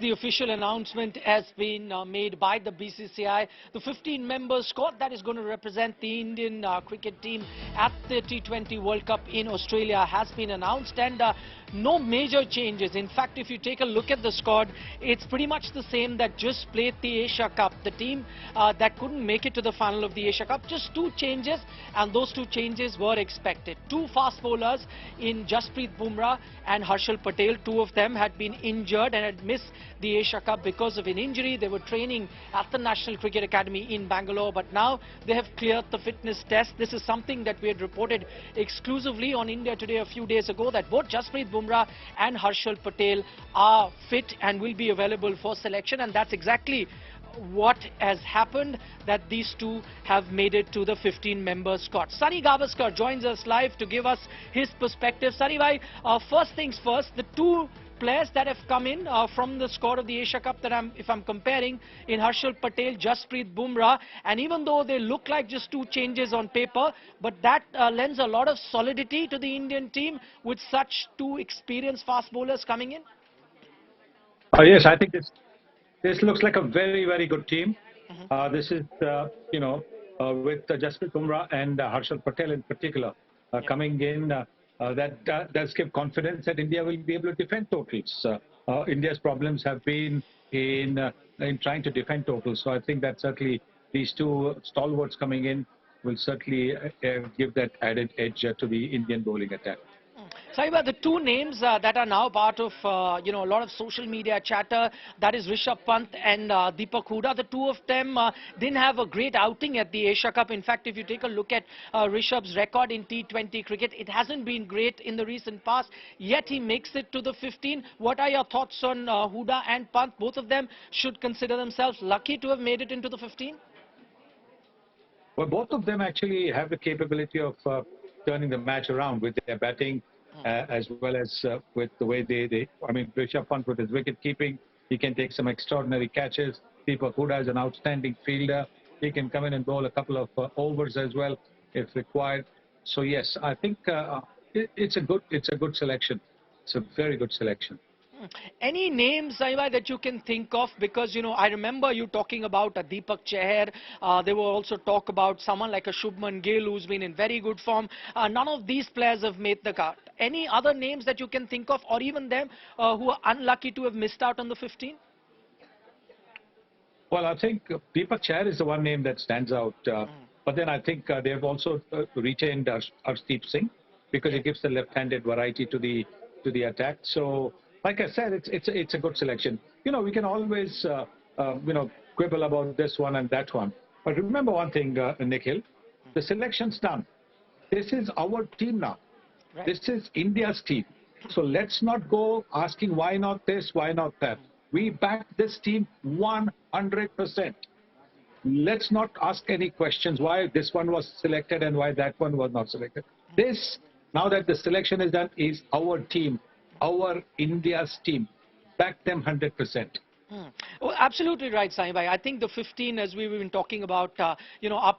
the official announcement has been made by the BCCI. The 15-member squad that is going to represent the Indian cricket team at the T20 World Cup in Australia has been announced, and no major changes. In fact, if you take a look at the squad, it's pretty much the same that just played the Asia Cup. The team that couldn't make it to the final of the Asia Cup, just two changes, and those two changes were expected. Two fast bowlers in Jasprit Bumrah and Harshal Patel. Two of them had been injured and had missed the Asia Cup because of an injury. They were training at the National Cricket Academy in Bangalore, but now they have cleared the fitness test. This is something that we had reported exclusively on India Today a few days ago, that both Jasprit Bumrah and Harshal Patel are fit and will be available for selection, and that's exactly what has happened, that these two have made it to the 15-member squad. Sunil Gavaskar joins us live to give us his perspective. Sunil bhai, first things first, the two players that have come in from the squad of the Asia Cup, that if I'm comparing, in Harshal Patel, Jasprit Bumrah, and even though they look like just two changes on paper, but that lends a lot of solidity to the Indian team with such two experienced fast bowlers coming in. Yes, I think this looks like a very, very good team. This is, with Jasprit Bumrah and Harshal Patel in particular coming in, that does give confidence that India will be able to defend totals. India's problems have been in trying to defend totals. So I think that certainly these two stalwarts coming in will certainly give that added edge to the Indian bowling attack. Sahiba, the two names that are now part of a lot of social media chatter, that is Rishabh Pant and Deepak Hooda. The two of them didn't have a great outing at the Asia Cup. In fact, if you take a look at Rishabh's record in T20 cricket, it hasn't been great in the recent past, yet he makes it to the 15. What are your thoughts on Hooda and Pant? Both of them should consider themselves lucky to have made it into the 15? Well, both of them actually have the capability of turning the match around with their batting, as well as with the way I mean, Rishabh Pant with his wicket keeping, he can take some extraordinary catches. Deepak Hooda is an outstanding fielder. He can come in and bowl a couple of overs as well if required. So yes, I think it's a good selection. It's a very good selection. Any names, Sahiba, that you can think of? Because, I remember you talking about Deepak Chahar. There were also talk about someone like a Shubman Gill, who's been in very good form. None of these players have made the cut. Any other names that you can think of, or even them who are unlucky to have missed out on the 15? Well, I think Deepak Chahar is the one name that stands out. But then I think they have also retained Arshdeep Singh, because he gives the left-handed variety to the attack. So, like I said, it's a good selection. We can always quibble about this one and that one. But remember one thing, Nikhil, the selection's done. This is our team now. Right. This is India's team. So let's not go asking why not this, why not that. We back this team 100%. Let's not ask any questions why this one was selected and why that one was not selected. This, now that the selection is done, is our team. Our India's team. Back them 100%. Oh, absolutely right, Sahiba. I think the 15, as we've been talking about, are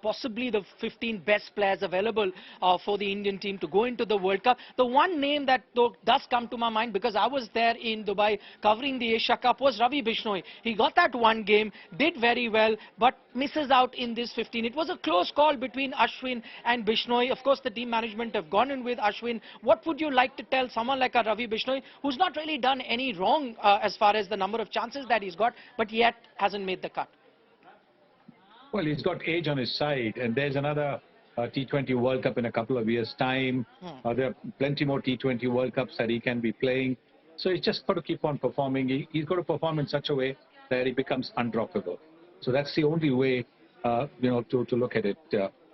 possibly the 15 best players available for the Indian team to go into the World Cup. The one name that does come to my mind, because I was there in Dubai covering the Asia Cup, was Ravi Bishnoi. He got that one game, did very well, but misses out in this 15. It was a close call between Ashwin and Bishnoi. Of course, the team management have gone in with Ashwin. What would you like to tell someone like a Ravi Bishnoi, who's not really done any wrong as far as the number of chances that he's got, but yet hasn't made the cut? Well, he's got age on his side, and there's another T20 World Cup in a couple of years' time. There are plenty more T20 World Cups that he can be playing. So he's just got to keep on performing. He's got to perform in such a way that he becomes undroppable. So that's the only way, to look at it.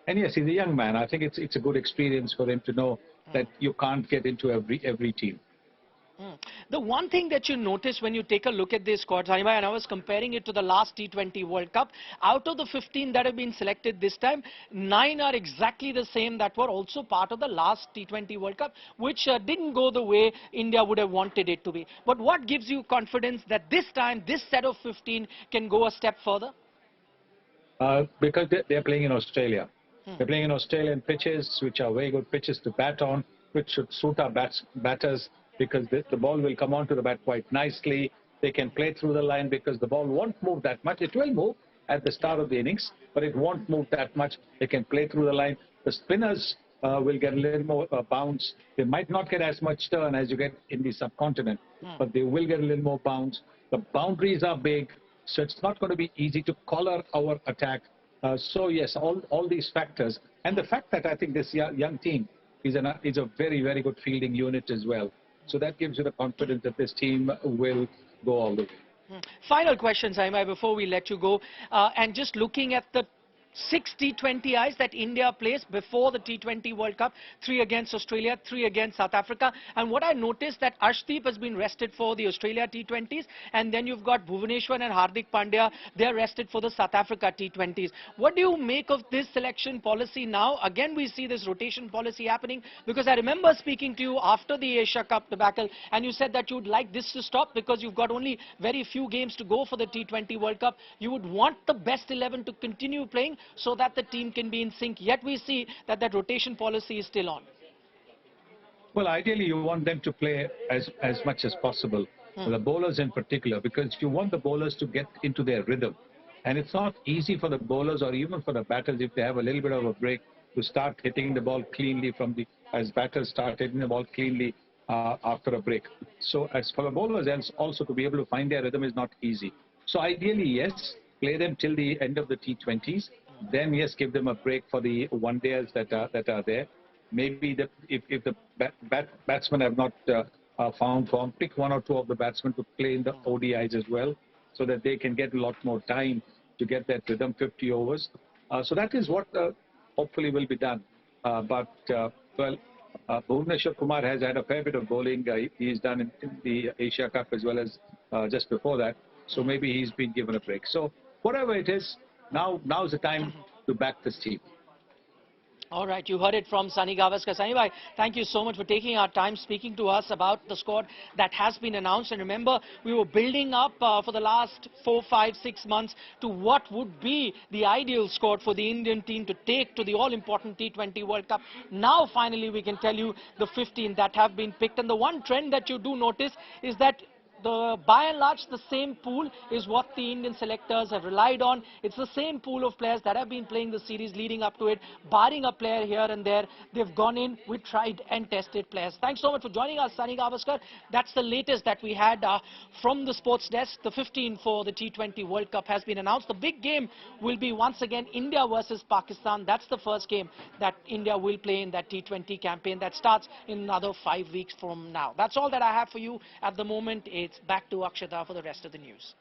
And yes, he's a young man. I think it's a good experience for him to know that you can't get into every team. The one thing that you notice when you take a look at this squad, and I was comparing it to the last T20 World Cup, out of the 15 that have been selected this time, 9 are exactly the same that were also part of the last T20 World Cup, which didn't go the way India would have wanted it to be. But what gives you confidence that this time, this set of 15 can go a step further? Because they're playing in Australia. They're playing in Australian pitches, which are very good pitches to bat on, which should suit our batters, because the ball will come onto the bat quite nicely. They can play through the line because the ball won't move that much. It will move at the start of the innings, but it won't move that much. They can play through the line. The spinners will get a little more bounce. They might not get as much turn as you get in the subcontinent, but they will get a little more bounce. The boundaries are big, so it's not going to be easy to collar our attack. So yes, all these factors, and the fact that I think this young team is a very, very good fielding unit as well. So that gives you the confidence that this team will go all the way. Final question, Saimai, before we let you go. And just looking at the 6 T20Is that India plays before the T20 World Cup, 3 against Australia, 3 against South Africa. And what I noticed that Arshdeep has been rested for the Australia T20s, and then you've got Bhuvneshwar and Hardik Pandya, they're rested for the South Africa T20s. What do you make of this selection policy now? Again, we see this rotation policy happening, because I remember speaking to you after the Asia Cup debacle, and you said that you'd like this to stop because you've got only very few games to go for the T20 World Cup. You would want the best 11 to continue playing, so that the team can be in sync. Yet we see that that rotation policy is still on. Well, ideally you want them to play as much as possible, the bowlers in particular, because you want the bowlers to get into their rhythm. And it's not easy for the bowlers or even for the batters, if they have a little bit of a break, to start hitting the ball cleanly as batters start hitting the ball cleanly after a break. So as for the bowlers also to be able to find their rhythm is not easy. So ideally, yes, play them till the end of the T20s. Then yes, give them a break for the one-dayers that are there. Maybe if the batsmen have not found form, pick 1 or 2 of the batsmen to play in the ODIs as well, so that they can get a lot more time to get that rhythm, 50 overs. So that is what hopefully will be done. Bhuvneshwar Kumar has had a fair bit of bowling. He's done in the Asia Cup as well as just before that. So maybe he's been given a break. So whatever it is, now's the time to back this team. All right, you heard it from Sunil Gavaskar. Sunil, thank you so much for taking our time speaking to us about the squad that has been announced. And remember, we were building up for the last 4, 5, 6 months to what would be the ideal squad for the Indian team to take to the all-important T20 World Cup. Now, finally, we can tell you the 15 that have been picked. And the one trend that you do notice is that by and large, the same pool is what the Indian selectors have relied on. It's the same pool of players that have been playing the series leading up to it, barring a player here and there. They've gone in with tried and tested players. Thanks so much for joining us, Sunil Gavaskar. That's the latest that we had from the sports desk. The 15 for the T20 World Cup has been announced. The big game will be once again India versus Pakistan. That's the first game that India will play in that T20 campaign that starts in another 5 weeks from now. That's all that I have for you at the moment. It's back to Akshata for the rest of the news.